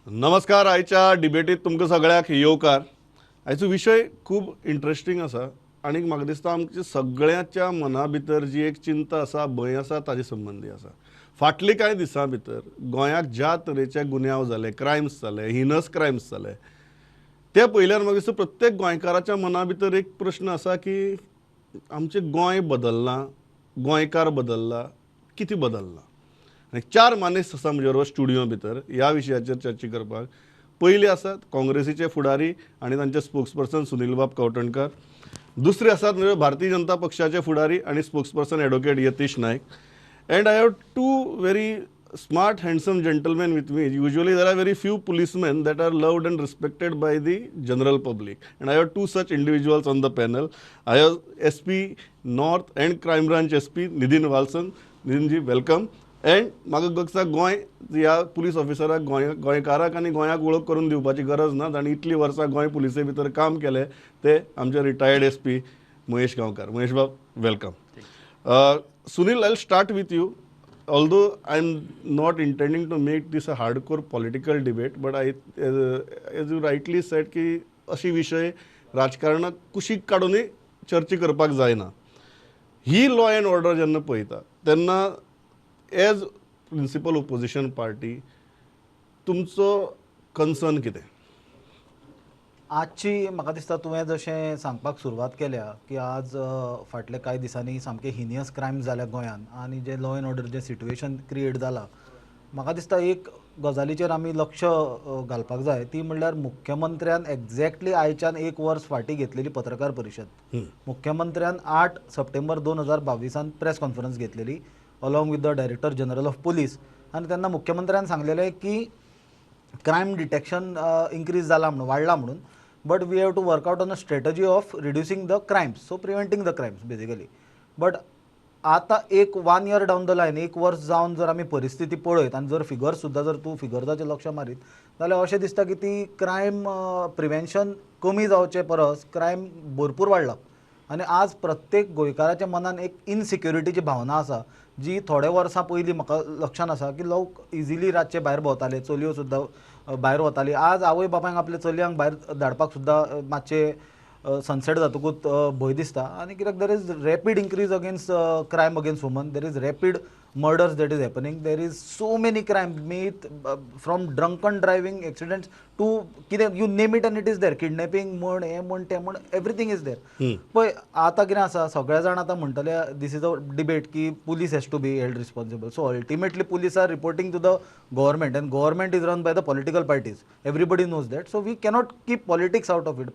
नमस्कार. आयच्या डिबेटीत तुमकां सगळ्याक येवकार. आयचो विशय खूब इंट्रस्टिंग आसा आनी म्हाका दिसता आमच्या सगळ्यांच्या मना भितर जी एक चिंता आसा, भंय आसा ताजे संबंधी आसा. फाटले कांय दिसां भितर गोंयाक ज्या तरेचे गुन्यांव जाले, क्रायम्स जाले, हिनस क्रायम्स जाले, ते पयल्यार म्हाका दिसता प्रत्येक गोंयकाराच्या मना भितर एक प्रश्न आसा की आमचें गोंय बदललां, गोंयकार बदलला, कितें बदललां. आनी चार मानेस्त आसा म्हजे बरोबर स्टुडियो भितर ह्या विशयाचेर चर्चा करपाक. पयले आसात काँग्रेसीचे फुडारी आनी तांचे स्पोक्सपर्सन सुनील बाब कवठणकर. दुसरे आसात म्हणजे भारतीय जनता पक्षाचे फुडारी आनी spokesperson advocate Yatish Naik. And I have to very smart, handsome gentlemen with me. Usually there are very few policemen that are loved and respected by the general public. And I have two such individuals on the panel. I have SP North and Crime Branch SP Nidhin Walson. Nidhinji, welcome. And म्हाका दिसता गोंय ह्या police ऑफिसराक गोंयकाराक आनी गोंयाक वळख करून दिवपाची गरज ना. तांणी इतली वर्सां गोंय पुलिसे भितर काम केलें ते आमचे रिटायर्ड SP महेश गांवकार. महेश बाब, welcome. Sunil, I'll start with you. Although I'm not intending to make this a hardcore political debate, but as you rightly said की अशी विषय राजकारणाक कुशीक काडूनय चर्चा करपाक जायना. ही लॉ अँड ऑर्डर जेन्ना पळयता तेन्ना एज प्रिन्सिपल ओपोजिशन पार्टी तुमचो कन्सर्न कितें? आजची म्हाका दिसता तुवें जशें सांगपाक सुरवात केल्या की आज फाटले कांय दिसांनी सामके हिनियस क्रायम्स जाल्या गोंयान आनी जे लॉ अँड ऑर्डर जे सिट्युएशन क्रिएट जाला, म्हाका दिसता एक गजालीचेर आमी लक्ष घालपाक जाय. ती म्हणल्यार मुख्यमंत्र्यान एक्झॅक्टली आयच्यान एक वर्स फाटीं घेतलेली पत्रकार परिशद. मुख्यमंत्र्यान 8 सप्टेंबर 2022 प्रेस कॉन्फरन्स घेतलेली along with the director general of police. आनी तेन्ना मुख्यमंत्र्यान सांगलेलें की क्रायम डिटेक्शन इन्क्रीज जाला म्हणून, वाडला म्हणून, but we have to work out on a strategy of reducing the crimes, so preventing the crimes basically. But आता एक 1 year डावन द लायन, एक वर्स जावन जर आमी परिस्थिती पळयत आनी जर फिगर्स सुद्दां जर तूं फिगर्साचेर लक्ष मारीत जाल्यार अशें दिसता की ती क्रायम प्रिव्हेन्शन कमी जावचे परस क्रायम भरपूर वाडला. आनी आज प्रत्येक गोंयकाराच्या मनान एक इनसिक्युरिटीची भावना आसा जी थोडे वर्सां पयलीं म्हाका लक्षान आसा की लोक इजिली रातचे भायर भोंवताले, चलयो सुद्दां भायर वताली. आज आवय बापायक आपल्या चलयांक भायर धाडपाक सुद्दां मातशे सनसेट जातकूच भंय दिसता. आनी कित्याक there is rapid increase against crime against woman, there is rapid murders that is happening, there is so many crimes, be it from drunken driving accidents to you name it and it is there, kidnapping म्हण हे म्हण ते म्हण everything is there. पण आता कितें आसा, सगळे जाण आता म्हणटले this is a debate की police has to be held responsible, so ultimately police are reporting to the government and government is run by the political parties, everybody knows that, so we cannot keep politics out of it.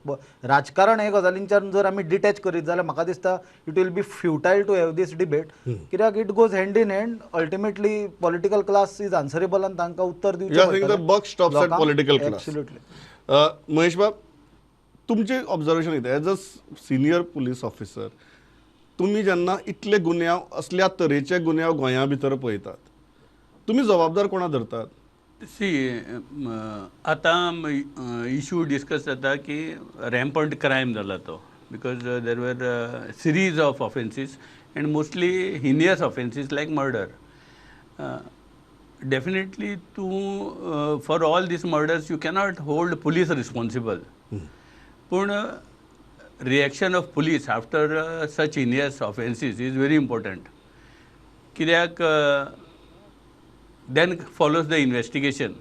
राजकारण हे गजालींच्यान जर आमी detach करीत जाल्यार म्हाका दिसता it will be futile to have this debate, कित्याक it goes hand in hand. Ultimately political class is answerable and तांकां उत्तर दिवचें पडटलें. You think the buck stops at political class? Absolutely. Mahesh बाब, तुमचे ऑब्झर्वेशन कितें as a senior police officer, तुम्ही जेन्ना इतले गुन्यांव असल्या तरेचे गुन्यांव गोंया भितर पळयतात, तुम्ही जबाबदार कोणा धरतात? सी आतां इशू डिस्कस जाता की रॅम्पंट क्रायम जाला तो, because there were series of ऑफेन्सीस and mostly heinous offenses like murder. Definitely for all these murders you cannot hold police responsible. But reaction of police after such heinous offenses is very important. Kidak then follows the investigation.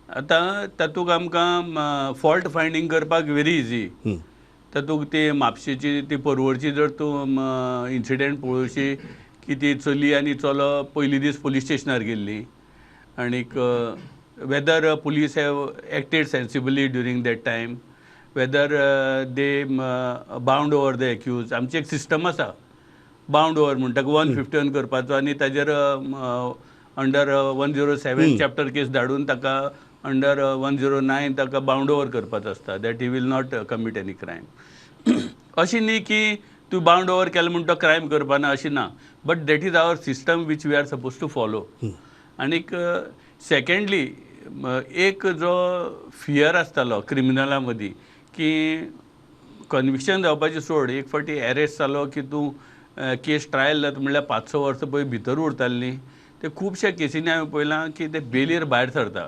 आता तातूंत आमकां fault finding करपाक very easy. तातूंत ती म्हापशेची ती परवडची जर तूं incident पळोवशी की ती चली आनी चलो पयली दीस पुलीस स्टेशनार गेल्ली आनीक whether police have acted sensibly during that time, whether they bound over the accused. आमची एक सिस्टम आसा बावंड ओवर म्हणटा 151 करपाचो आनी ताजेर अंडर 107 चॅप्टर केस धाडून ताका अंडर 109 ताका बावंड ओवर करपाचो आसता, that he will not commit any crime. अशी न्ही की तूं बावंड ओवर केलें म्हणून तो क्रायम करपाना, अशी ना, but that is our system which we are suppose to follow. आनीक सेकंडली एक जो फियर आसतालो क्रिमिनलां मदीं की कन्विक्शन जावपाची सोड, एक फावटी एरेस्ट जालो की तूं केस ट्रायल जाता म्हणल्यार 5-6 वर्सां पळय भितर उरताली. ते खुबशा केसींनी हांवें पळयलां की ते बेलीर भायर सरता.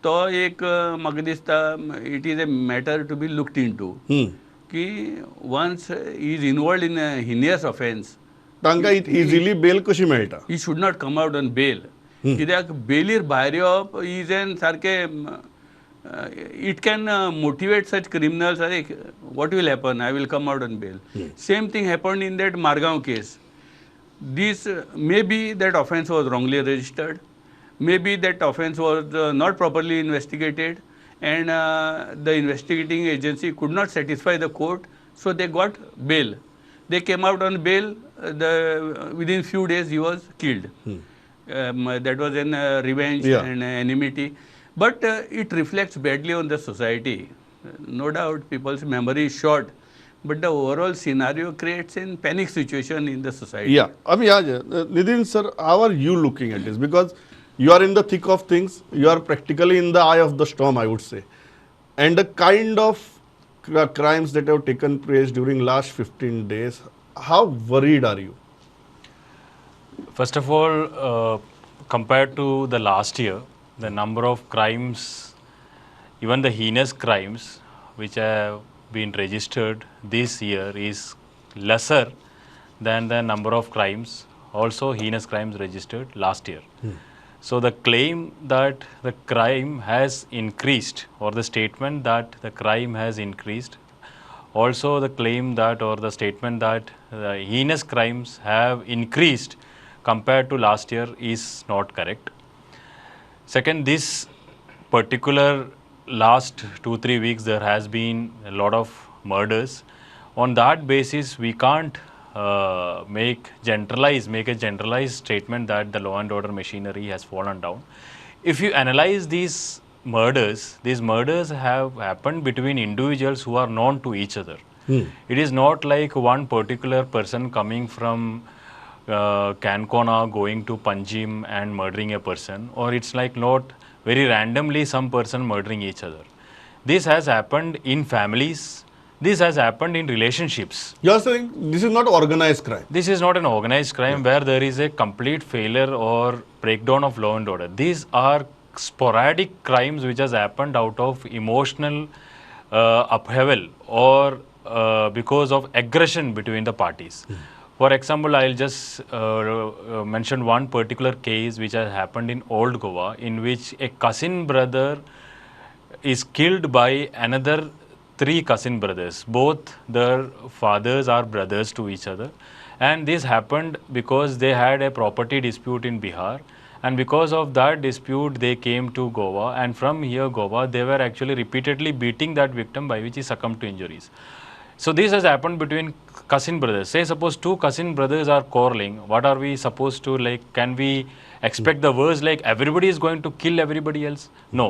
तो एक म्हाका दिसता it is a matter to be looked in to की once is involved in heinous offence तांकां इजिली बेल कशी मेळटा. He should not come out on bail. कित्याक बेलीर भायर येवप इज एन सारकें it can motivate such criminals अरे what will happen I will come out on bail. Same thing happen in that Margao case. This maybe that offence was wrongly registered, maybe that offence was not properly investigated, and the investigating agency could not satisfy the court, so they got bail. They came out on bail. Within few days he was killed. That was an revenge and enmity, but it reflects badly on the society. No doubt, people's memory is short. But the overall scenario creates a panic situation in the society. Yeah, I mean, Nidin sir, how are you looking at this? Because you are in the thick of things, you are practically in the eye of the storm, I would say. And the kind of crimes that have taken place during last 15 days, how worried are you? First of all, compared to the last year, the number of crimes, even the heinous crimes, which have been registered this year is lesser than the number of crimes, also heinous crimes registered last year. So the claim that the crime has increased, or the statement that the crime has increased, also the claim that or the statement that the heinous crimes have increased compared to last year is not correct. Second, this particular last 2-3 weeks there has been a lot of murders. On that basis we can't make a generalized statement that the law and order machinery has fallen down. If you analyze these murders have happened between individuals who are known to each other. It is not like one particular person coming from Konkani going to Panjim and murdering a person, or it's like not very randomly some person murdering each other. This has happened in families. This has happened in relationships. You are saying this is not organized crime. This is not an organized crime where there is a complete failure or breakdown of law and order. These are sporadic crimes which has happened out of emotional upheaval or because of aggression between the parties. For example, I'll just mention one particular case which has happened in Old Goa, in which a cousin brother is killed by another 3 cousin brothers. Both their fathers are brothers to each other, and this happened because they had a property dispute in Bihar, and because of that dispute they came to Goa, and from here Goa they were actually repeatedly beating that victim, by which he succumbed to injuries. So this has happened between cousin brothers. Say suppose 2 cousin brothers are quarreling, what are we supposed to, like, can we expect the worst, like everybody is going to kill everybody else? No.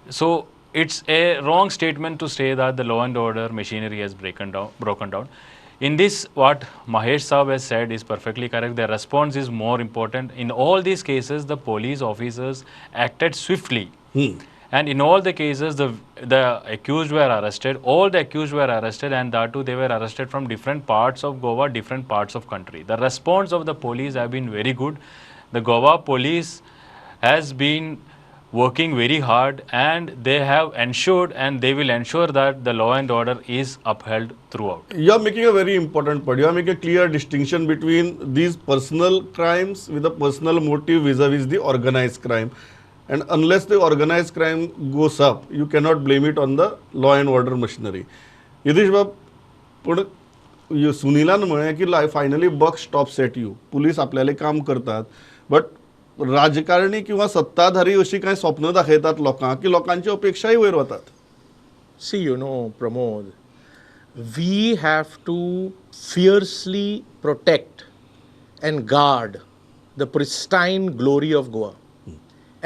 So it's a wrong statement to say that the law and order machinery has broken down. In this, what Mahesh Saab has said is perfectly correct. The response is more important. In all these cases, the police officers acted swiftly. And in all the cases, the accused were arrested. All the accused were arrested, and that too they were arrested from different parts of Goa, different parts of country. The response of the police have been very good. The Goa police has been working very hard, and they have ensured and they will ensure that the law and order is upheld throughout. You are making a very important point. You are making a clear distinction between these personal crimes with a personal motive vis-a-vis the organized crime. And unless the organized crime goes up, you cannot blame it on the law and order machinery. Yadish Bab, पण सुनीलान म्हळें की finally buck stops at you. Police आपल्याले काम करतात, but राजकारणी किंवा सत्ताधारी अशी काय स्वप्न दाखयतात लोकांक की लोकांची अपेक्षाय वयर वतात. See, Pramod, we have to fiercely protect and guard the pristine glory of Goa.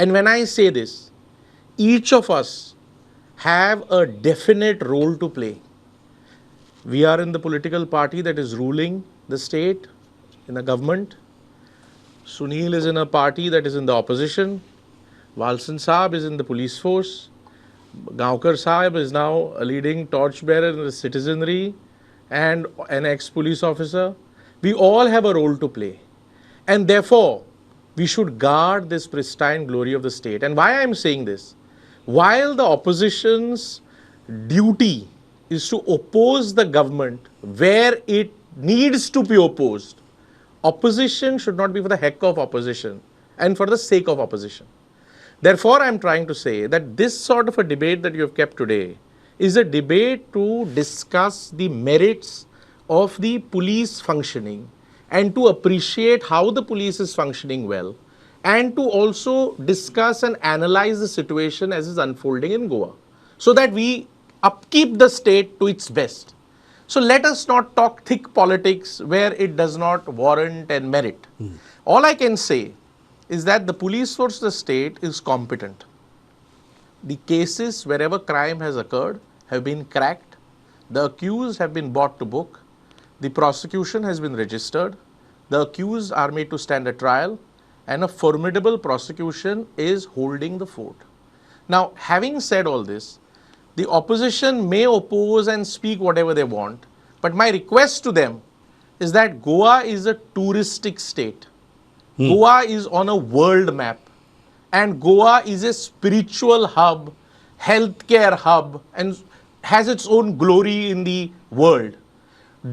And when I say this, each of us have a definite role to play. We are in the political party that is ruling the state, in the government. Sunil is in a party that is in the opposition. Walsan Saab is in the police force. Gaonkar Saab is now a leading torchbearer in the citizenry and an ex-police officer. We all have a role to play. And therefore, we should guard this pristine glory of the state. And why I am saying this? while the opposition's duty is to oppose the government where it needs to be opposed, opposition should not be for the heck of opposition and for the sake of opposition. Therefore, I am trying to say that this sort of a debate that you have kept today is a debate to discuss the merits of the police functioning and to appreciate how the police is functioning well, and to also discuss and analyze the situation as is unfolding in Goa, so that we upkeep the state to its best. So let us not talk thick politics where it does not warrant and merit. All I can say is that the police force of the state is competent. The cases wherever crime has occurred have been cracked, the accused have been brought to book, the prosecution has been registered, the accused are made to stand a trial, and a formidable prosecution is holding the fort. Now, having said all this, the opposition may oppose and speak whatever they want, but my request to them is that Goa is a touristic state. Goa is on a world map, and Goa is a spiritual hub, healthcare hub, and has its own glory in the world.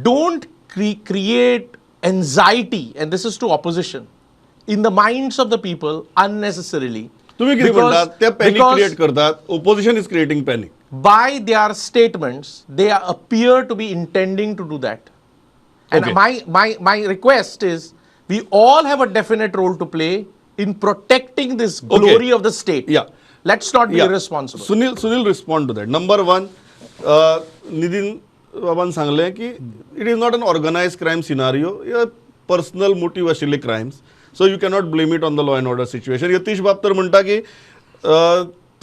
Don't create anxiety, and this is to opposition, in the minds of the people unnecessarily. तुम्ही किती म्हणतात ते panic create करतात, opposition is creating panic. By their statements, they appear to be intending to do that. And Okay. my request is, we all have a definite role to play in protecting this glory of the state. Yeah. Let's not be Yeah. irresponsible. Sunil respond to that. Number one, Nitin बाबान सांगले की it is not an organised crime scenario, personal motive आशिल्ले crimes, so you cannot blame it on the law and order situation. Yatish bab तर म्हणटा की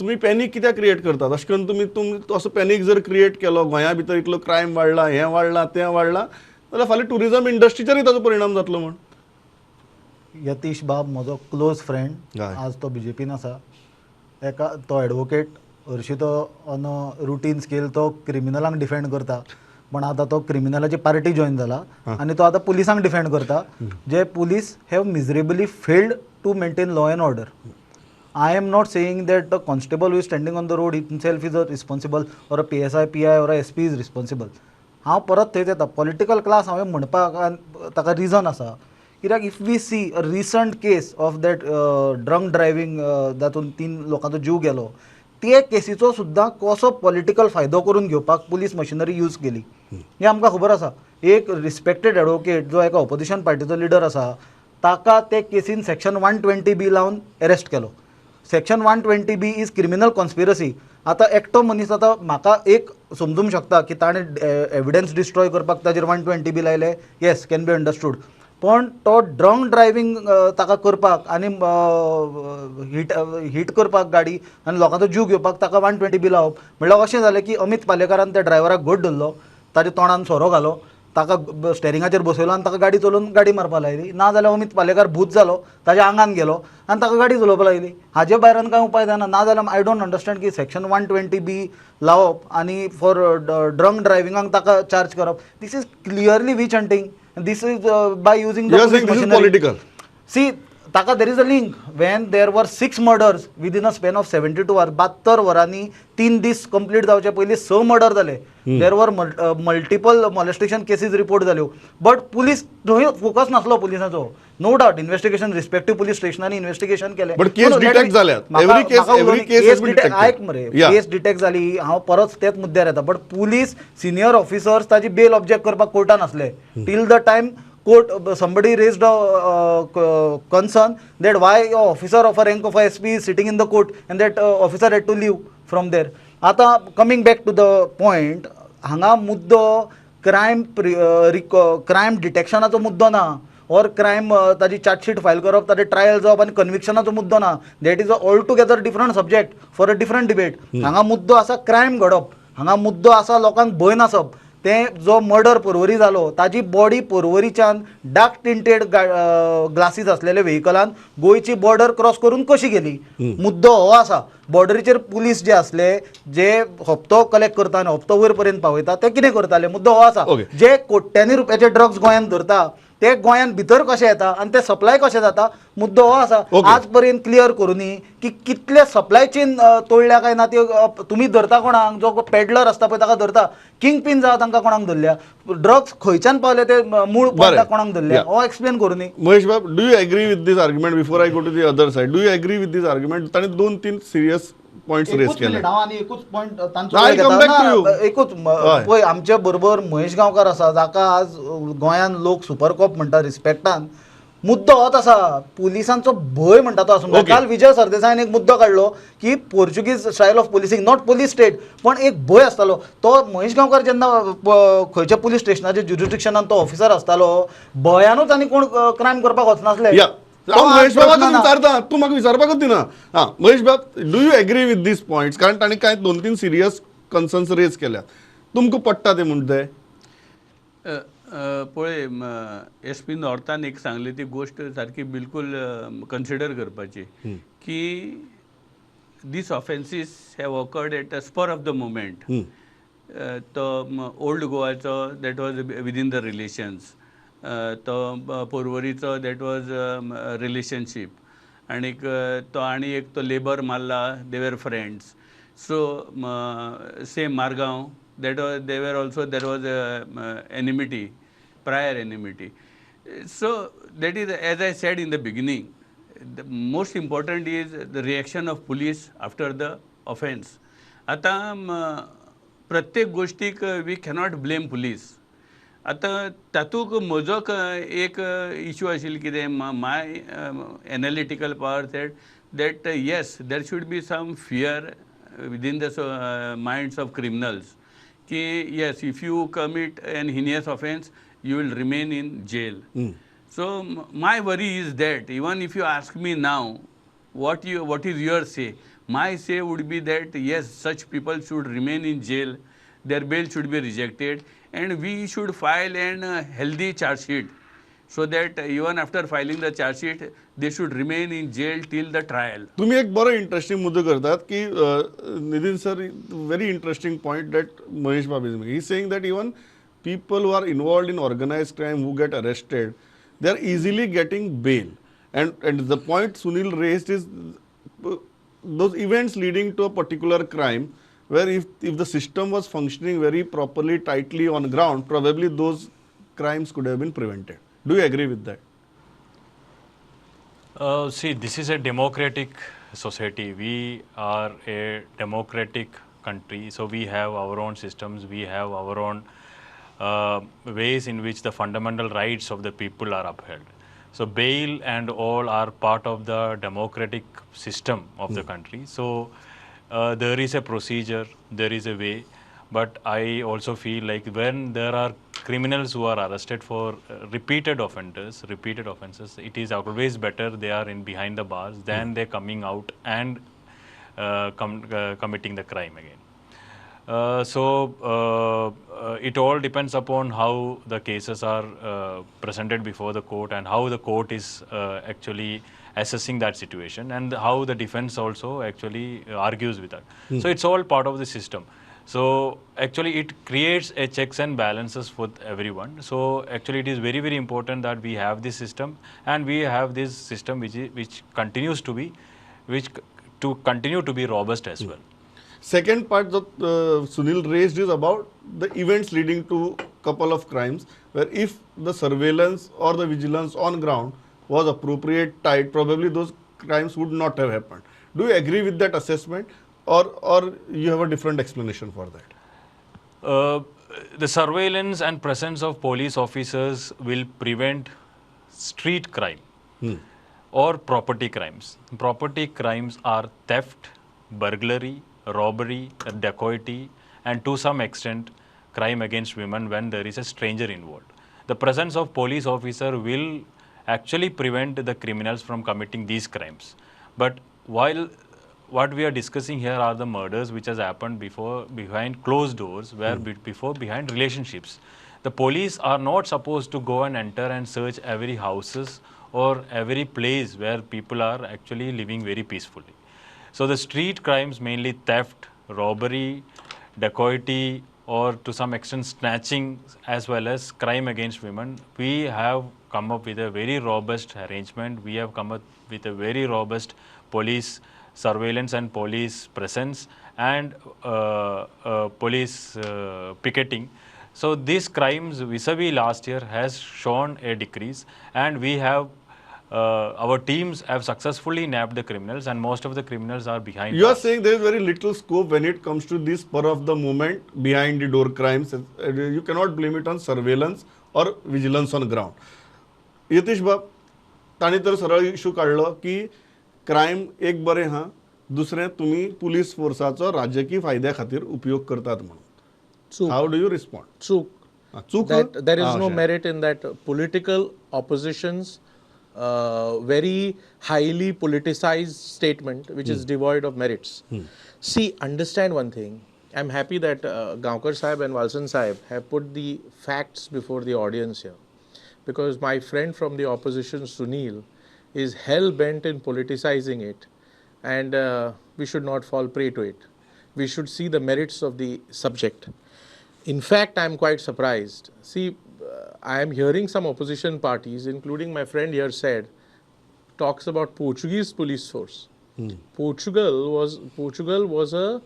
तुम्ही panic कित्याक create करतात, अशें करून तुम्ही असो पॅनिक जर क्रिएट केलो, गोंया भितर इतलो क्रायम वाडला, हें वाडला, तें वाडला, जाल्यार फाल्यां टुरिजम इंडस्ट्रीचेरूय ताचो परिणाम जातलो म्हण. यतीश बाब म्हजो क्लोज फ्रेंड, हय. आज तो BJPन आसा. तो एडवोकेट, हरशीं तो ऑन रुटीन स्केल तो क्रिमिनलांक डिफेंड करता, पण आतां तो क्रिमिनलाची पार्टी जॉईन जाला आनी तो आतां पुलिसांक डिफेंड करता, जे police have miserably failed to maintain law and order. I am not saying that the constable who is standing on the road himself is responsible, or a PSI, PI or a SP is responsible. हांव परत थंयच येता, political class हांवें म्हणपाक ताका reason आसा, कित्याक if we see a recent case of that drunk driving जातून 3 लोकांचो जीव गेलो, ते केसीचो सुद्दां कसो पॉलिटिकल फायदो करून घेवपाक पुलीस मशिनरी यूज केली हें आमकां खबर आसा. एक रिस्पेक्टेड एडवोकेट जो एका ऑपोजिशन पार्टीचो लिडर आसा, ताका ते केसीन सेक्शन 120B लावन arrest Kelo. Section 120B is criminal conspiracy. आतां एकटो मनीस आतां म्हाका एक समजूंक शकता की ताणें एविडन्स डिस्ट्रॉय करपाक ताजेर 120B लायले, येस, कॅन बी अंडरस्टूड. पण तो ड्रंक ड्रायव्हिंग ताका करपाक आनी हीट करपाक गाडी आनी लोकांचो जीव घेवपाक ताका 120B लावप म्हणल्यार अशें जालें की अमित पालेकरान त्या ड्रायव्हराक घट धरलो, ताच्या तोंडान सोरो घालो, ताका स्टेरिंगाचेर बसयलो आनी ताका गाडी चलोवन गाडी मारपाक लायली. ना जाल्यार अमित पालेकार भूत जालो, ताच्या आंगान गेलो आनी ताका गाडी चलोवपाक लायली. हाजे भायर कांय उपाय जायना. ना जाल्यार आय डोंट अंडरस्टँड की सेक्शन 120B लावप आनी फॉर ड्रंक ड्रायव्हिंगाक ताका चार्ज करप. This is clearly which hunting. This is by using the police machinery. Political. See, Taka, there is a link. When there were 6 murders within a span of 72 hours, 72 वरांनी 3 दीस complete जावचे पयलीं 6 murder जाले. There were multiple molestation cases report जाल्यो. But police थंय focus नासलो पुलिसाचो. No doubt investigation respective police स्टेशनांनी investigation केलें. But case detect जाल्यात. Every case has been detected. ऐक मरे, केस डिटेक्ट जाली. हांव परत तेच मुद्द्यार येता. बट पुलीस सिनियर ऑफिसर्स ताजी बेल ऑब्जेक्ट करपाक कोर्टान आसले. Till the time court, somebody raised a concern that why a officer of a rank of a SP is sitting in the court and that officer had to leave from there. आता coming back to the point, हांगा मुद्दो crime डिटेक्शनाचो मुद्दो ना, और crime ताजी chargesheet file करप, ताजे trial जावप आनी कन्विक्शनाचो मुद्दो ना. That is a all together different subject for a different debate. हांगा मुद्दो आसा क्रायम घडप, हांगा मुद्दो आसा लोकांक भंय नासप. तें जो मर्डर पर्वरी जालो ताजी बॉडी पर्वरीच्यान डार्क टिंटेड ग्लासीस आसलेले व्हेहिकलान गोंयची बॉर्डर क्रॉस करून कशी गेली. मुद्दो हो आसा. बॉर्डरीचेर पुलीस जे आसले, जे हप्तो कलेक्ट करता आनी हप्तो वयर पर्यंत पावयता, ते कितें करताले, मुद्दो हो आसा. जे कोट्यांनी रुपयाचे ड्रग्स गोंयांत धरता ते गोंयान भितर कशे येता आनी ते सप्लाय कशे जाता मुद्दो हो आसा. Okay. आज पर्यंत क्लियर करूं न्ही की कितले सप्लाय चेन तोडल्या काय ना त्यो तुमी धरता कोणाक जो पेडलर आसता पळय ताका धरता किंग पिन जावं तांकां कोणाक धरल्या ड्रग्स खंयच्यान पावले ते मूळ पॉयंटाक कोणाक धरल्या Yeah. हो एक्सप्लेन करूं न्ही. Mahesh Bab, do you agree with this argument before I go to the other side? Do you agree with this argument? ताणें 2-3 सिरियस पॉइंट्स रेज एकूच केले. मिनिट हांव आनी एकूच पॉयंट तांचो I'll वेळ come घेता. back to you. ना, एकूच हय. पळय आमचे बरोबर महेश गांवकार आसा जाका आज गोंयान लोक सुपर कॉप म्हणटा रिस्पेक्टान. मुद्दो होच आसा पुलिसांचो भंय म्हणटा तो आसूंक जाय. Okay. काल विजय सरदेसायन एक मुद्दो काडलो की Portuguese style of policing not police state पण एक भंय आसतालो तो महेश गांवकार जेन्ना खंयच्या पुलीस स्टेशनाचे ज्युरिडिक्शनान तो ऑफिसर आसतालो भयानूच आनी कोण क्रायम करपाक वचनासले. या तो हांव आज महेश बाबाकच वचना. विचारता, तूं म्हाका विचारपाकूच दिना. हां Mahesh Bab, do you agree with these points? कारण ताणें कांय 2-3 सिरियस कन्सर्न्स रेज केल्या. तुमकां पडटा ते मुद्दे? पळय एस पी नॉर्थान एक सांगली ती गोष्ट सारकी बिलकुल कन्सिडर करपाची की these offences have occurred at a spur of the moment. तो ओल्ड गोवाचो that was within the relations, तो पोरवरीचो दॅट वॉज रिलेशनशीप आणीक तो आनी एक तो लेबर मारला they were friends. So same Margao that was they were also there was enmity, prior enmity. So that is, as I said in the beginning, the most important is the reaction of police after the offense. आता प्रत्येक गोष्टीक we cannot blame police. आतां तातूंत म्हजो एक issue आशिल्लो कितें my analytical power said that yes, there should be some fear within the minds of criminals. कि yes, if you commit an heinous offense, you will remain in jail. So my worry is that even if you ask me now, what is your say? My say would be that yes, such people should remain in jail, their bail should be rejected, and we should file an healthy charge sheet, so that even after filing the charge sheet, they should remain in jail till the trial. तुम्ही एक बरो interesting मुद्दो करतात की Nitin sir, very interesting point that Mahesh bab is making. He saying that even people who are involved in organized crime who get arrested, they are easily getting bail. And the point Sunil raised is those events leading to a particular crime, where if the system was functioning very properly, tightly on ground, probably those crimes could have been prevented. Do you agree with that? See, this is a democratic society. We are a democratic country, so we have our own systems, we have our own ways in which the fundamental rights of the people are upheld. So bail and all are part of the democratic system of the country. So there is a procedure, there is a way, but I also feel like when there are criminals who are arrested for repeated offenses, it is always better they are in behind the bars than they coming out and committing the crime again. It all depends upon how the cases are presented before the court and how the court is actually assessing that situation and how the defense also actually argues with that. So it's all part of the system. So actually it creates a checks and balances for everyone. So actually it is very, very important that we have this system, and we have this system which continues to be, continue to be robust as well. Second part that Sunil raised is about the events leading to couple of crimes, where if the surveillance or the vigilance on ground was appropriate, tight, probably those crimes would not have happened. Do you agree with that assessment, or you have a different explanation for that? The surveillance and presence of police officers will prevent street crime or property crimes. Property crimes are theft, burglary, robbery, dacoity, and to some extent crime against women when there is a stranger involved. The presence of police officer will actually prevent the criminals from committing these crimes. But while what we are discussing here are the murders which has happened behind closed doors, where before behind relationships. The police are not supposed to go and enter and search every houses or every place where people are actually living very peacefully. So the street crimes, mainly theft, robbery, dacoity, or to some extent snatching, as well as crime against women, we have come up with a very robust arrangement. We have come up with a very robust police surveillance and police presence and police picketing. So these crimes vis-a-vis last year has shown a decrease, and we have our teams have successfully nabbed the criminals, and most of the criminals are behind You are bars. saying there is very little scope when it comes to this spur of the moment behind the door crimes. You cannot blame it on surveillance or vigilance on ground. Yatish बाब ताणी तर सरळ issue काढलो की crime एक बरें हा, दुसरें तुम्ही पुलीस फोर्साचो राजकीय फायद्या खातीर उपयोग करतात म्हणून. चूक. How do you respond? Chuk. चूक That there is Ah, no okay. merit in that. Political opposition's very highly politicized statement, which is devoid of merits. See, understand one thing. I'm happy that Gaonkar Sahib and Walsan Sahib have put the facts before the audience here, because my friend from the opposition, Sunil, is hell bent in politicizing it, and we should not fall prey to it. We should see the merits of the subject. In fact, I am quite surprised. See, I am hearing some opposition parties, including my friend here said, talks about Portuguese police force. Portugal was a,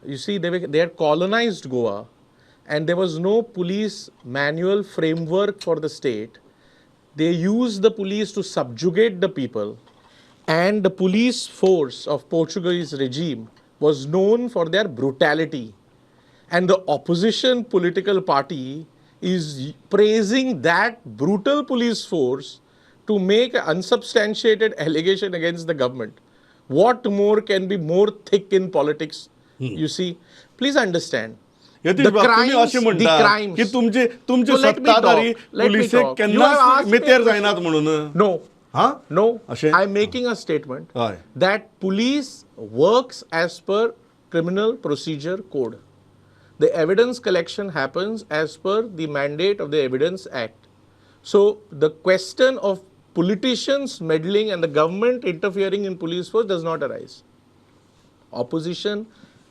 you see, they had colonized Goa, and there was no police manual framework for the state. They used the police to subjugate the people, and the police force of Portuguese regime was known for their brutality. And the opposition political party is praising that brutal police force to make an unsubstantiated allegation against the government. What more can be more thick in politics? You see, please understand. Yatish बाब तुम्ही असे the म्हणता crimes. की तुमचे So let me सत्ताधारी talk. Let me पुलिसे talk. You have केन्नाच asked me a मेतेर question. जायनात म्हणून. No, हा? no. अशें? I'm making a statement हय. that police works as per criminal procedure code. The evidence collection happens as per the mandate of the Evidence Act. So the question of politicians meddling and the government interfering in police force does not arise. Opposition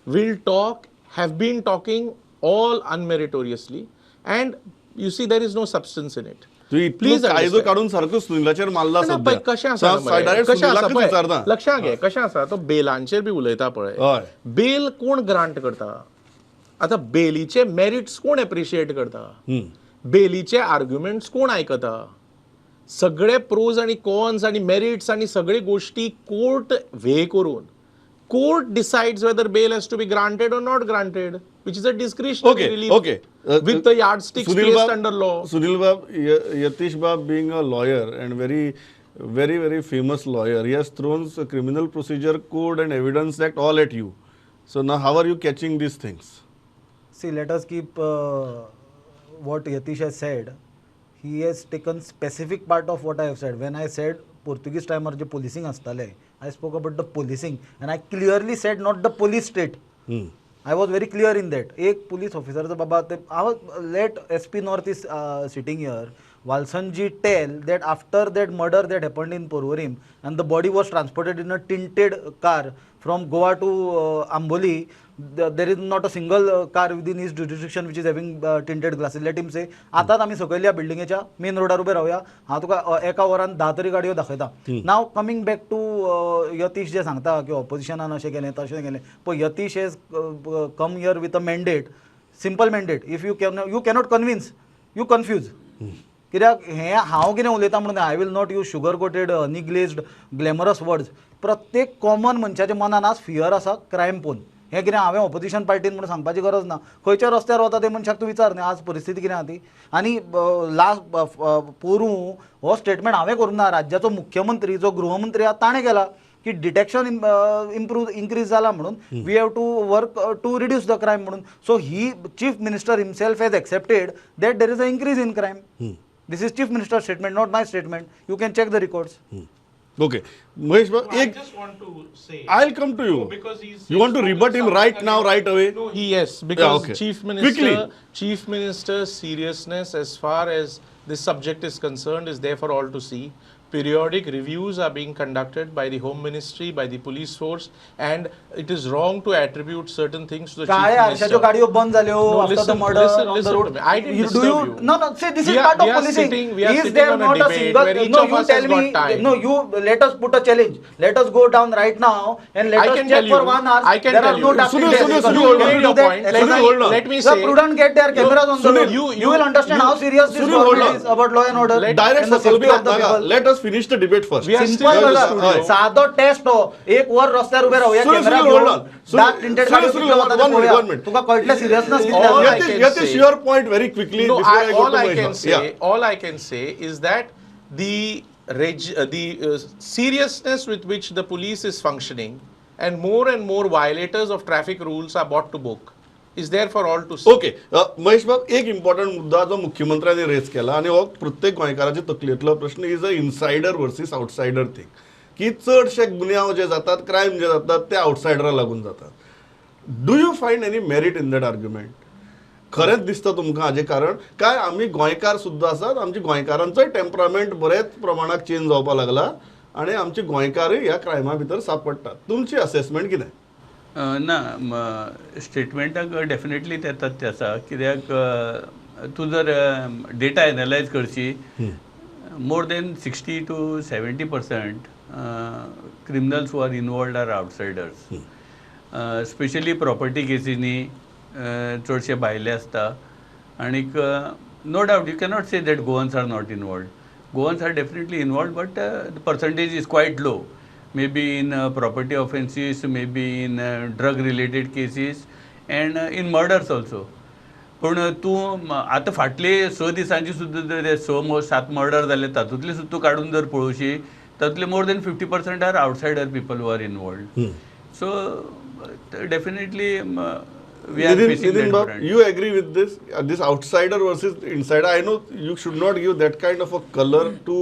will talk, have been talking all unmeritoriously, and you see there is no substance in it. तुम्ही इतलो Please कायदो understand. काढून सारको सुनीलाचेर मारला ना, पळय, कशें आसा सध्या. मरे? डायरेक्ट कशें आसा सुनीलाकूच पळय? विचारता. लक्षांत घे, कशें आसा तो बेलांचेर बी उलयता पळय. हय. बेल कोण ग्रांट करता? आतां बेलीचे मेरिट्स कोण एप्रिशिएट करता? बेलीचे आर्ग्युमेंट्स कोण आयकता? सगळे प्रोज आणि कॉन्स आणि मेरिट्स आणि सगळे गोष्टी कोर्ट वे करून court decides whether bail has to be granted or not granted, which is a discretionary relief Okay. with the yardsticks placed under law. Sunil Bab, Yatish Bab being a lawyer and very famous lawyer, he has thrown the Criminal Procedure Code and Evidence Act all at you. So now how are you catching these things? See, let us keep what Yatish has said. He has taken specific part of what I have said. When I said Portuguese timer je policing astale, I spoke about the policing, and I clearly said not the police state. I was very clear in that. एक police officer चा बाबा ते let SP North is sitting here. Walsanji tell that after that murder that happened in Porvorim and the body was transported in a tinted car from Goa to Amboli, there is not a single car within his jurisdiction which is having tinted glasses. Let him say, आताच आम्ही सकयल्या बिल्डिंगेच्या main रोडार ube रावया, हांव तुका एका वरान 10 तरी गाडयो दाखयता. नाव कमिंग बॅक टू यतीश जे सांगता की ऑपोजिशनान अशें केलें तशें केलें, पळय Yatish has come here with a mandate, simple mandate. If you cannot convince, you confuse. कित्याक हें हांव कितें उलयता म्हणून I will not use sugar coated Honey glazed glamorous words. प्रत्येक कॉमन मनशाच्या मनान आज फियर आसा क्रायम पोवन. हें कितें हांवें ऑपोजिशन पार्टीन म्हणून सांगपाची गरज ना. खंयच्या रस्त्यार वता ते मनशाक तूं विचार न्ही आज परिस्थिती कितें आहा ती. आनी लास्ट पोरूं हो स्टेटमेंट हांवें करूं ना, राज्याचो मुख्यमंत्री जो गृहमंत्री आहा ताणें केला की डिटेक्शन इन्क्रीज जाला म्हणून we have to work to reduce the crime म्हणून. So he chief minister himself has accepted that there is a increase in crime. This is Chief Minister's statement, not my statement. You can check the records. Okay. Mahesh Bab, I just want to say. I'll come to you. No, because he's You want to rebut him right now, right away? No, yes, because okay. Chief Quickly. Minister's seriousness as far as this subject is concerned is there for all to see. periodic reviews are being conducted by the Home Ministry, by the police force, and it is wrong to attribute certain things to the काय Chief आरशाच्यो Minister. गाडयो बंद जाल्यो No, after the listen, murder listen, on the listen road. to me. I didn't do disturb you. No, see, this is We are- part of we are policing. sitting- we are Is sitting there on a not a debate single? where each No, of you us tell has me. got time. No, you let us put a challenge. Let us go down right now and let I us can check tell for you- 1 hour. I can there tell are no you. taxing Sunil, days. Sunil, because Sunil, you hold can on. do your that point. exercise. Let me The say- Prudent get their cameras on the Sunil, road. You will understand you- how serious this Sunil, hold government on. is about law and order Direct and the circle safety bhi of the naga. people. Let us finish the debate first. We are simple still in the बघा studio. साधो test हो एक वर रस्त्यार उभे राहूया Sunil, camera Sunil, hold on. घेऊन dark printed Sunil, गाडयो Sunil, कितल्यो वता ते one minute, पळोवया. 1 minute. तुका कळटलें seriousness All I Yatish, can Yatish, say- your point very quickly No, before I go all to I Maheshwar. can say, all I can say is that the seriousness with which the police is functioning, and more violators of traffic rules are brought to book, is there for all to see. Okay Mahesh बाब एक important मुद्दा जो मुख्यमंत्र्यांनी raise केला आणि हो प्रत्येक गोंयकाराच्या तकलेंतलो प्रश्न is a insider versus outsider thing की चडशे गुन्यांव जे जातात क्रायम जे जातात ते आउटसायडरा लागून जातात. Do you find any merit in that argument? खरेंच दिसता तुमकां हाजें कारण काय आमी गोंयकार सुद्दां आसात, आमचे गोंयकारांचोय टेम्परामेंट बरेच प्रमाणात चेंज जावपाक लागला आणि आमचे गोंयकारूय ह्या क्रायमा भितर सांपडटात. तुमची असेसमेंट कितें? ना स्टेटमेंटाक डेफिनेटली ते तथ्य आसा कित्याक तूं जर डेटा एनालायज करची more than 60 to 70% criminals who are involved are outsiders. Specially property केसींनी चडशे भायले आसता आनीक no doubt you cannot say that Goans are not involved. Goans are definitely involved but the percentage is quite low. maybe in property offenses, maybe in drug related cases and in murders also. पूण तूं आतां फाटले 6 दिसांची सुद्दां जर 6-7 murder जाले तातूंतले सुद्दां तूं काडून जर पळोवशी तातूंतले more than 50% are outsider people who are involved. So definitely we are facing Nidin that Bab, current. you agree with this outsider versus insider? I know you should not give that kind of a color to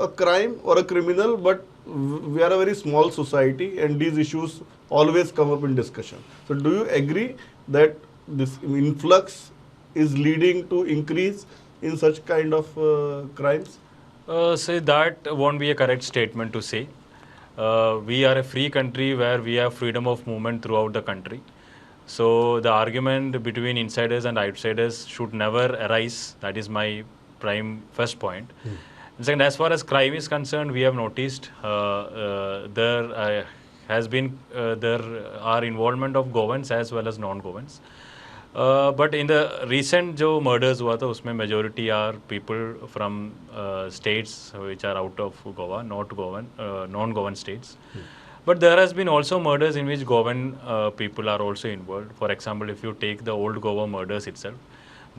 a crime or a criminal, but we are a very small society and these issues always come up in discussion. So do you agree that this influx is leading to increase in such kind of crimes? Say that won't be a correct statement to say. We are a free country where we have freedom of movement throughout the country. So the argument between insiders and outsiders should never arise. That is my prime first point. And second, as far as crime is concerned, we have noticed there has been there are involvement of Goans as well as non-Goans. But in the recent जो murders हुआ था उसमें majority are people from states which are out of Goa, not Goan, non-Goan states. But there has been also murders in which Goan people are also involved. For example, if you take the old Goa murders itself,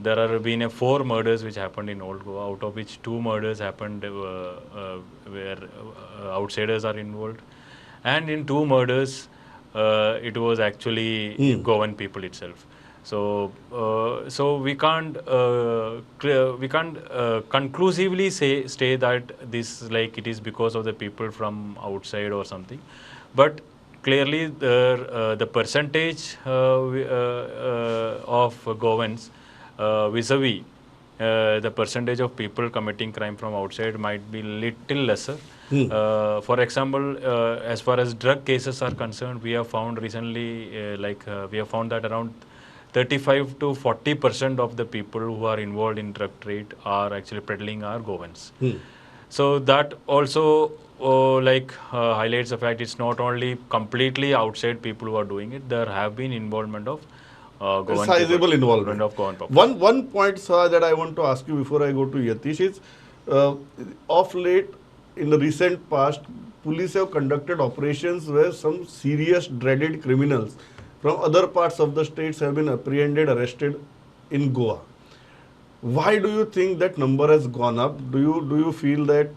there have been 4 murders which happened in old Goa, out of which 2 murders happened where outsiders are involved, and in 2 murders it was actually Goan people itself. So we can't conclusively say that this like it is because of the people from outside or something, but clearly the percentage of Goans vis-a-vis the percentage of people committing crime from outside might be little lesser. For example, as far as drug cases are concerned, we have found recently we have found that around 35 to 40% of the people who are involved in drug trade are actually peddling are Goans. So that also highlights the fact it's not only completely outside people who are doing it. There have been involvement of Goan Sizable people, involvement. of Goan population. One point, sir, that I want to ask you before I go to Yatish is, of late, in the recent past, police have conducted operations where some serious dreaded criminals from other parts of the states have been apprehended, arrested in Goa. Why do you think that number has gone up? Do you feel that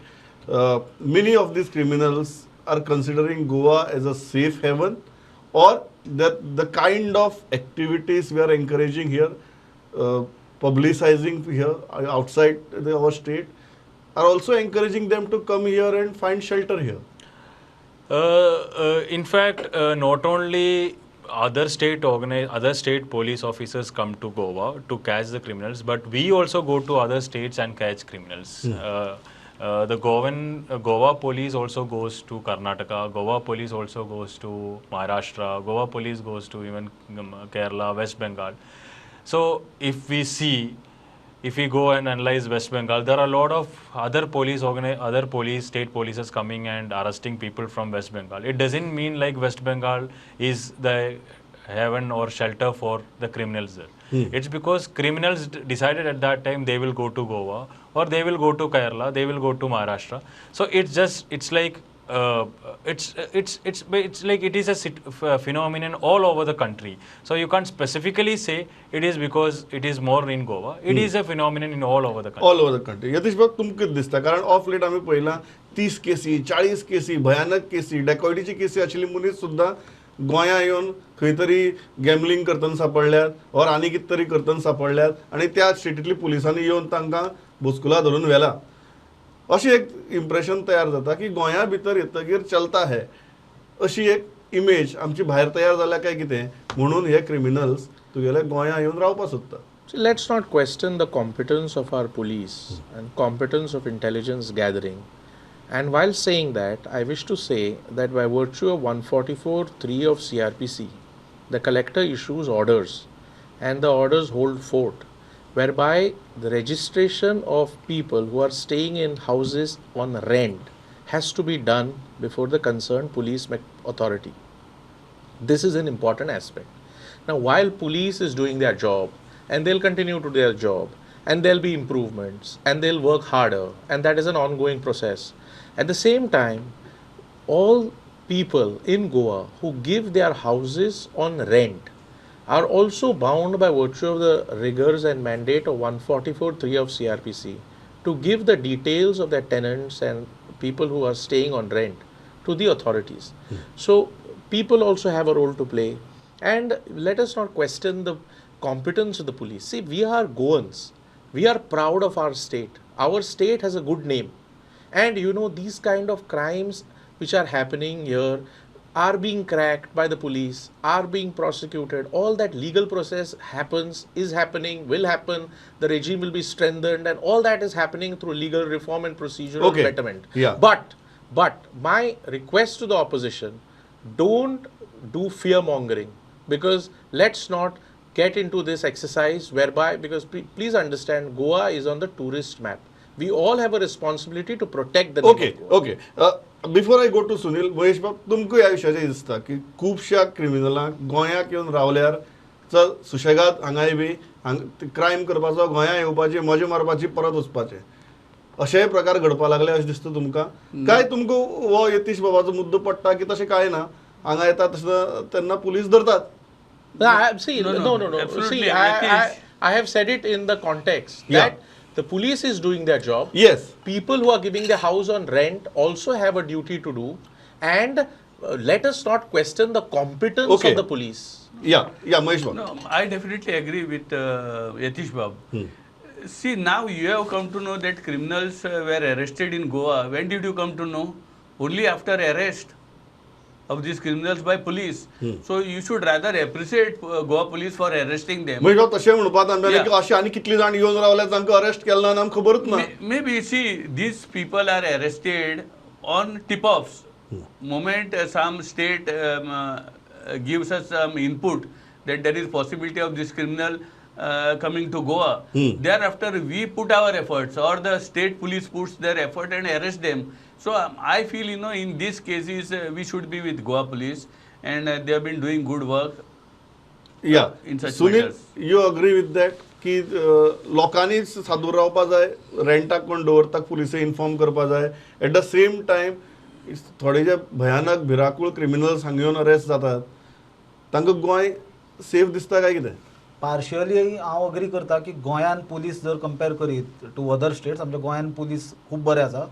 many of these criminals are considering Goa as a safe haven, or that the kind of activities we are encouraging here, publicizing here outside our state, are also encouraging them to come here and find shelter here? In fact, not only other state police officers come to Goa to catch the criminals, but we also go to other states and catch criminals. Goa police also goes to Karnataka, Goa police also goes to Maharashtra, Goa police goes to even Kerala, West Bengal. So if we go and analyze West Bengal, there are a lot of other police, state polices coming and arresting people from West Bengal. It doesn't mean like West Bengal is the heaven or shelter for the criminals there. It's because criminals decided at that time they will go to Goa or they will go to Kerala, they will go to Maharashtra. So it's like it's like it is a phenomenon all over the country. So you can't specifically say it is because it is more in Goa. It is a phenomenon in all over the country. All over the country. Yatish बाब तुमकां कितें दिसता? कारण of late आमी पळयलां 30 केसी, 40 केसी, भयानक केसी, डेकॉयटीची केसी आशिल्ली मनीस सुद्दां गोंया येवन खंय तरी गॅमलिंग करतना सापडल्यात और आनी कितें तरी करतना सापडल्यात आनी त्या स्टेटींतली पुलिसांनी येवन तांकां बुसकुला धरून व्हेला. अशी एक इम्प्रेशन तयार जाता की गोंया भितर येतकीर चलता है अशी एक इमेज आमची भायर तयार जाल्या काय कितें म्हणून हे क्रिमिनल्स तुगेले गोंया येवन रावपाक सोदता. So let's not question the competence of our police and competence of intelligence gathering. And while saying that, I wish to say that by virtue of 144(3) of CRPC, the collector issues orders and the orders hold fort, whereby the registration of people who are staying in houses on rent has to be done before the concerned police authority. This is an important aspect. Now, while police is doing their job, and they'll continue to do their job, and there'll be improvements, and they'll work harder, and that is an ongoing process. At the same time, all people in Goa who give their houses on rent are also bound by virtue of the rigors and mandate of 144(3) of CRPC to give the details of their tenants and people who are staying on rent to the authorities. So people also have a role to play, and let us not question the competence of the police. See, we are Goans. We are proud of our state. Our state has a good name. And you know, these kind of crimes which are happening here are being cracked by the police, are being prosecuted. All that legal process happens, is happening, will happen. The regime will be strengthened, and all that is happening through legal reform and procedural betterment. Yeah. But my request to the opposition, don't do fear mongering, because let's not get into this exercise whereby, because please understand, Goa is on the tourist map. We all have a responsibility to protect the name of Goa. Okay. Before I go to Sunil, Mahesh Bab, तुमकां ह्या विशयाचेर दिसता की खुबश्या क्रिमिनलांक गोंयाक येवन रावल्यार चल सुशेगाद हांगाय बी क्रायम करपाचो, गोंया येवपाचें, मजा मारपाची, परत वचपाचें, अशेय प्रकार घडपाक लागले अशें दिसता तुमकां? काय तुमकां हो यतीश बाबाचो मुद्दो पडटा की तशें काय ना, हांगा येता तेन्ना पुलीस धरतात? No. See, Absolutely, I have said it in the context that the police is doing their job. Yes. People who are giving their house on rent also have a duty to do, and let us not question the competence of the police. Yeah, Mahesh Babu. No, I definitely agree with Yatish Bab. See, now you have come to know that criminals were arrested in Goa. When did you come to know? Only after arrest of these criminals by police. So you should rather appreciate Goa police for arresting them. Mahesh बाब, तशें म्हणपाक तांच्यानी की अशें आनी कितलीं जाण येवन रावल्यात तांकां अरेस्ट केलें ना आनी आमकां खबरूच ना. Maybe, see, these people are arrested on tip-offs. Moment some state gives us some input that there is possibility of this criminal coming to Goa. Thereafter, we put our efforts, or the state police puts their effort and arrest them. So I feel, in these cases, we should be with Goa police, and they have been doing good work. Yeah. In such Sunil, matters. you agree with that? की लोकांनी सादूर रावपाक जाय, रेंटाक कोण दवरता पुलिसे inform करपाक जाय. At the same time थोडे जे भयानक भिराकूळ क्रिमिनल्स हांगा येवन अरेस्ट जातात, तांकां गोंय सेफ दिसता काय कितें? पार्शियली हांव अग्री करता की गोंयान पुलीस जर कंपेर करीत टू अदर स्टेट्स, आमच्या गोंयान पुलीस खूब बरें आसा.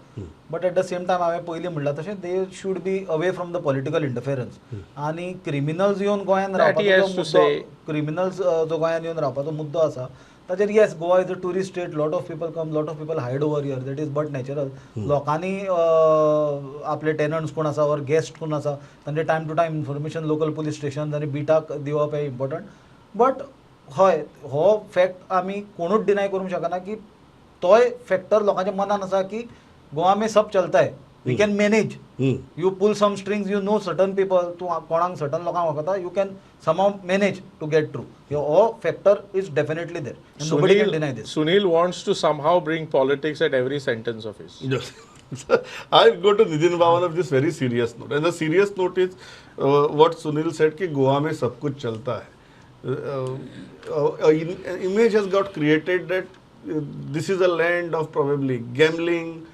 But at the same time हांवें पयलीं म्हणलां तशें they should be away from the political interference. आनी क्रिमिनल्स येवन गोंयान रावपाचो मुद्दो, क्रिमिनल्स जो गोंयान येवन रावपाचो मुद्दो आसा ताचेर yes, Goa is a tourist state, lot of people come, lot of people hide over here, that is but natural. लोकांनी आपले टेनंट्स कोण आसा और गेस्ट कोण आसा तांचे time to time information local police station आनी बिटाक दिवप हे इम्पॉर्टंट. बट हय, हो फॅक्ट आमी कोणूच डिनाय करूंक शकना की तोय फॅक्टर लोकांच्या मनान आसा की गोवा में सब चलता है, we can manage. Hmm. You pull some strings, you know certain people, तू कोणाक certain लोकांक वळखता, you can somehow manage to get through. Your factor is definitely there, and nobody can deny this. Sunil wants to somehow bring politics at every sentence of his. Yes. I go to Nitin Bhawan of this very serious note, and the serious note is what Sunil said कि गोवा में सब कुछ चलता है. An image has got created that this is a land of probably gambling,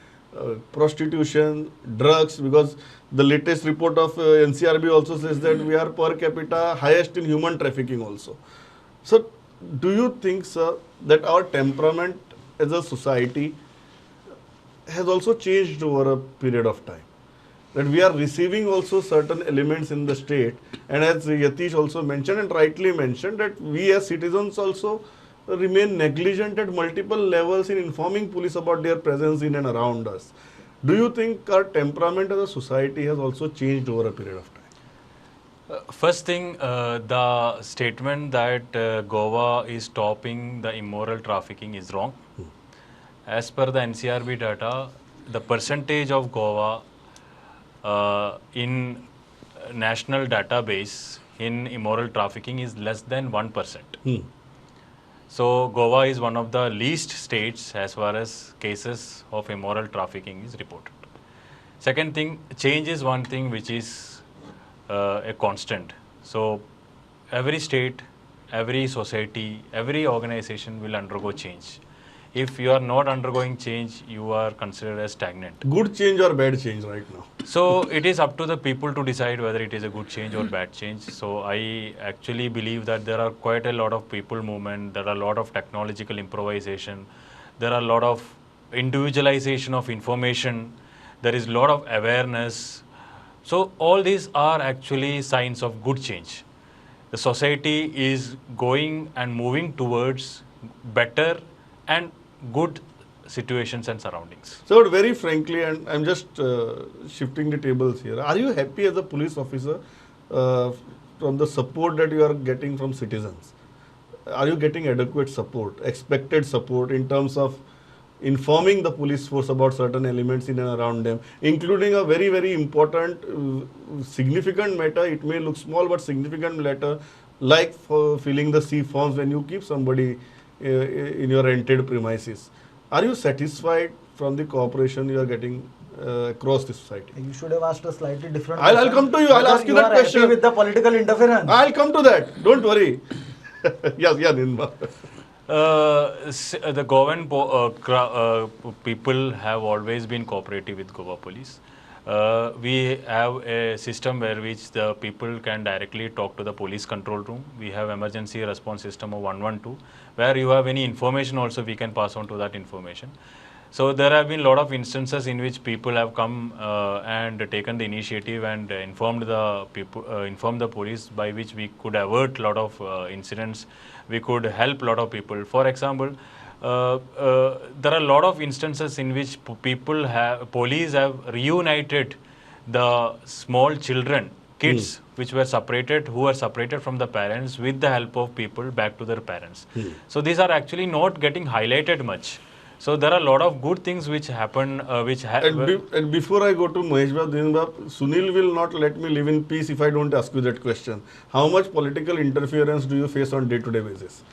prostitution, drugs, because the latest report of NCRB also says that we are per capita highest in human trafficking also. So, do you think, sir, that our temperament as a society has also changed over a period of time? That we are receiving also certain elements in the state, and as Yatish also mentioned and rightly mentioned, that we as citizens also remain negligent at multiple levels in informing police about their presence in and around us. Do you think our temperament as a society has also changed over a period of time? First thing, the statement that Goa is topping the immoral trafficking is wrong. As per the NCRB data, the percentage of Goa in national database in immoral trafficking is less than 1%. So Goa is one of the least states as far as cases of immoral trafficking is reported. Second thing, change is one thing which is a constant. So every state, every society, every organization will undergo change. If you are not undergoing change, you are considered as stagnant. Good change or bad change right now? So it is up to the people to decide whether it is a good change or bad change. So I actually believe that there are quite a lot of people movement, there are a lot of technological improvisation, there are a lot of individualization of information, there is a lot of awareness. So all these are actually signs of good change. The society is going and moving towards better and good situations and surroundings. So very frankly, and I'm just shifting the tables here, are you happy as a police officer from the support that you are getting from citizens? Are you getting adequate support, expected support in terms of informing the police force about certain elements in and around them, including a very, very important, significant matter? It may look small, but significant matter, like for filling the C forms when you keep somebody in your rented premises. Are you satisfied from the cooperation you are getting across the society? You should have asked a slightly different I'll question. come to you. I'll Whether ask you that are happy question. with the political interference. I'll come to that. Don't worry. Yes, yeah, Ninba. The Goan people have always been cooperative with Goa police. We have a system where which the people can directly talk to the police control room. We have emergency response system of 112, where you have any information also we can pass on to that information. So there have been a lot of instances in which people have come and taken the initiative and informed the people, informed the police, by which we could avert a lot of incidents. We could help a lot of people. For example, there are a lot of instances in which police have reunited the small children, kids, which were separated, who were separated from the parents, with the help of people back to their parents. So these are actually not getting highlighted much. So there are a lot of good things which happen, And before I go to Mahesh Bab, Sunil will not let me live in peace if I don't ask you that question. How much political interference do you face on day-to-day basis?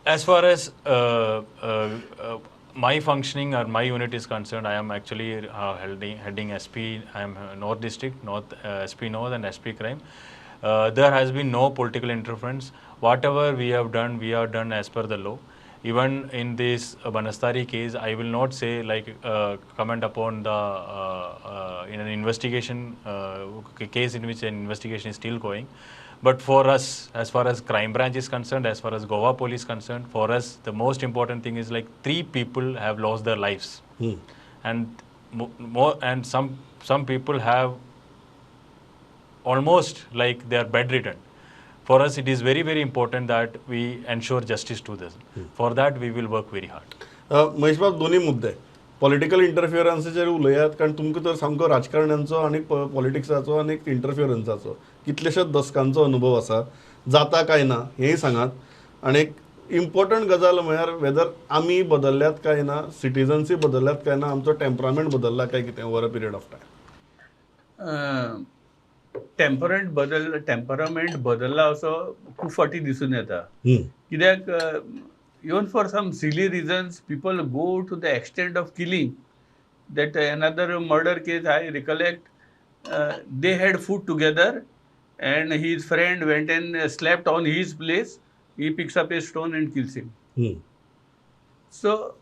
As far as my functioning or my unit is concerned, I am actually heading SP. I am North District, SP North and SP Crime. There has been no political interference. Whatever we have done as per the law. Even in this Banastari case, I will not say comment upon the in an investigation case in which an investigation is still going. But for us, as far as crime branch is concerned, as far as Goa police concerned, for us the most important thing is 3 people have lost their lives, and some people have almost they are bedridden. For us, it is very, very important that we ensure justice to this. For that, we will work very hard. Mahesh बाब, दोन्ही मुद्दे political इंटरफियरन्सचे उलयात, कारण तुमकां तर सामको राजकारण्यांचो आनी पॉलिटिक्साचो आनी इंटरफियरन्साचो कितलेशेच दशकांचो अनुभव आसा. जाता काय ना हेंय सांगात. आनी इम्पॉर्टंट गजाल म्हळ्यार वेदर आमी बदल्ल्यात काय ना, सिटिझन्सी बदल्ल्यात काय ना, आमचो टेम्परामेंट बदलला काय कितें over a period of time. Temperament बदलला असो खूब फाटी दिसून येता. कित्याक even for some silly reasons people go to the extent of killing. That another murder case I recollect, they had food together and his friend went and slept on his place. He picks up a stone and kills him. So,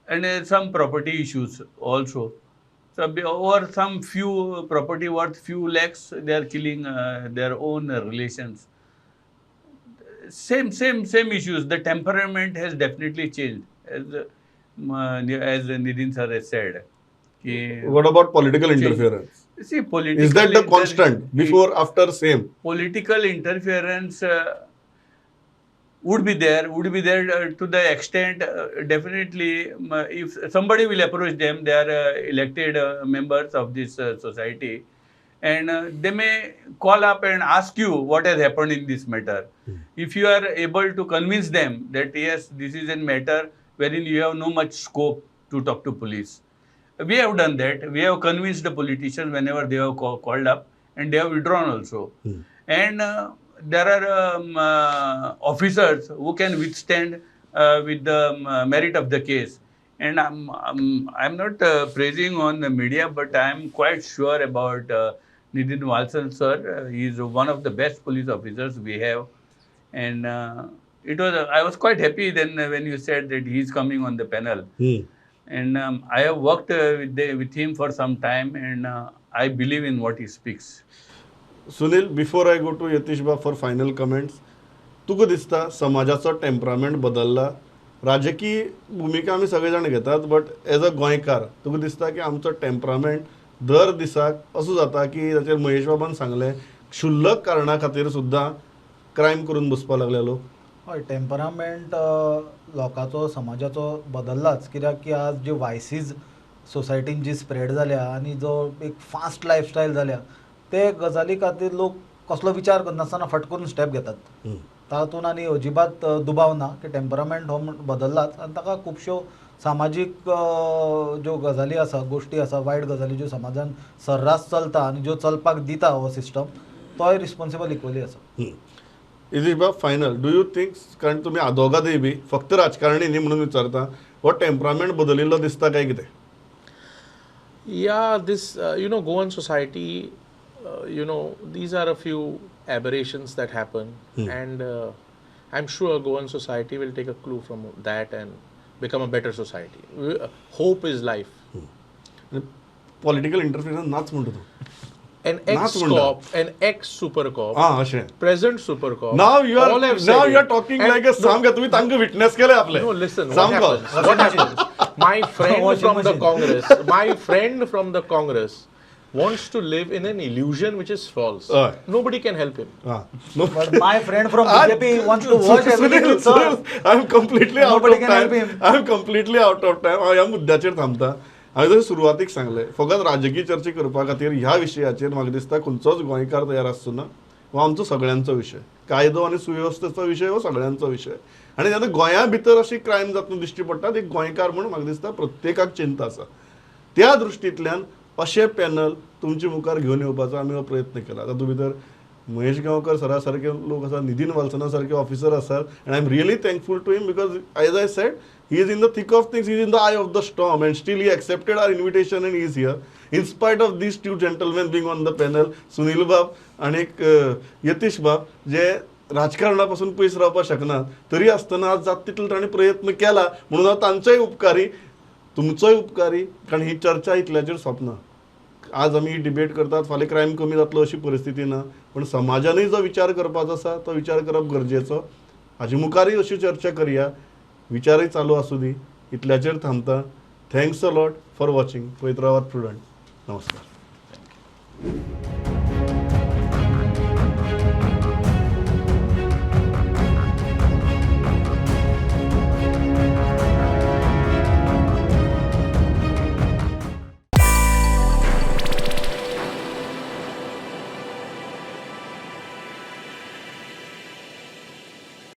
and some property issues also. So over some few property worth few lakhs, they are killing their own relations. Same issues. The temperament has definitely changed, as Nidin sir has said. What about political interference? See, political Is that the constant? Before, after, same? Political interference would be there to the extent, definitely, if somebody will approach them, they are elected members of this society, and they may call up and ask you what has happened in this matter. If you are able to convince them that yes, this is a matter wherein you have no much scope to talk to police. We have done that. We have convinced the politicians whenever they have called up, and they have withdrawn also. And there are officers who can withstand with the merit of the case. And I'm not praising on the media, but I'm quite sure about Nidin Walson sir. He is one of the best police officers we have. And I was quite happy then when you said that he is coming on the panel. And I have worked with him for some time, and I believe in what he speaks. Sunil, before I go to Yatish Ba for final comments, तुका दिसता समाजाचो temperament बदलला? राजकीय भूमिका आमी सगळे जाण घेतात, बट एज अ गोंयकार तुका दिसता की आमचो टेम्परामेंट दर दिसाक असो जाता की ताचेर महेश बाबान सांगलें क्षुल्लक कारणा खातीर सुद्दां क्रायम करून बसपाक लागले लोक? हय, टेम्परामेंट लोकांचो समाजाचो बदललाच, कित्याक की आज जे वायसीज सोसायटीन जी स्प्रेड जाल्या आनी जो एक फास्ट लायफस्टायल जाल्या, ते गजाली खातीर लोक कसलो विचार करनासतना फट करून स्टेप घेतात. तातूंत आनी अजिबात दुबाव ना की टेम्परामेंट हो बदललाच, आनी ताका खुबश्यो सामाजीक ज्यो गजाली आसा, गोश्टी आसा, वायट गजाली ज्यो समाजान सर्रास चलता आनी ज्यो चलपाक दिता हो सिस्टम, तोय रिस्पॉन्सिबल इक्वली आसा. इज बा फायनल, डू यू थिंक, कारण तुम्ही आदोगादय बी फक्त राजकारणी न्ही म्हणून विचारता, हो टेम्परामेंट बदलिल्लो दिसता काय कितें? Yeah, this, Goan society, these are a few aberrations that happen. And I'm sure Goan society will take a clue from that and become a better society. Hope is life. Political interference नाच म्हणतो तू. An ex-cop, an ex-super cop, अशें. present super cop. Now you all have said are it. talking And like a samga. तुम्ही तांकां witness केले आपले. No, listen. Samga. What happens? My friend from the Congress, wants to live in an illusion which is false. Nobody can help him. No. But my friend from BJP wants to watch everything with sir. I'm completely out Nobody of can help time. him. I'm completely out of time. हांव ह्या मुद्द्याचेर थांबता. हांवें जर सुरवातीक सांगलें, फकत राजकीय चर्चा करपा खातीर ह्या विशयाचेर म्हाका दिसता खंयचोच गोंयकार तयार आसचो ना. हो आमचो सगळ्यांचो विशय. कायदो आनी सुवेवस्थेचो विशय हो सगळ्यांचो विशय. आनी जेन्ना गोंया भितर अशी क्रायम जातना दिश्टी पडटा, एक गोंयकार म्हणून म्हाका दिसता प्रत्येकाक चिंता आसा. त्या दृश्टींतल्यान अशें पॅनल तुमचे मुखार घेवन येवपाचो आमी हो प्रयत्न केला. तातूंत भितर महेश गांवकर सरा सारके लोक आसात, नितीन वालसना सारके ऑफिसर आसात, and I am really thankful to him because as I said, he is in the thick of things, he is in the eye of the storm, and still he accepted our invitation and he is here. In spite of these two gentlemen being on the panel, Sunil Bab and Yatish Bab, जे राजकारणापासून पयस रावपाक शकनात, तरी आसतना आज जाता तितलो ताणें प्रयत्न केला, म्हणून हांव तांचोय उपकारी, तुमचोय उपकारी, कारण ही चर्चा इतल्याचेर सोंपना. आज आमी डिबेट करतात, फाल्यां क्रायम कमी जातलो अशी परिस्थिती ना, पण समाजानूय जो विचार करपाचो आसा तो विचार करप गरजेचो. हाजे मुखारय अशी चर्चा करया, विचारही चालू असू दी. इतल्याचेर थांबता. Thanks a lot for watching. पळयत रावात प्रुडंट. नमस्कार.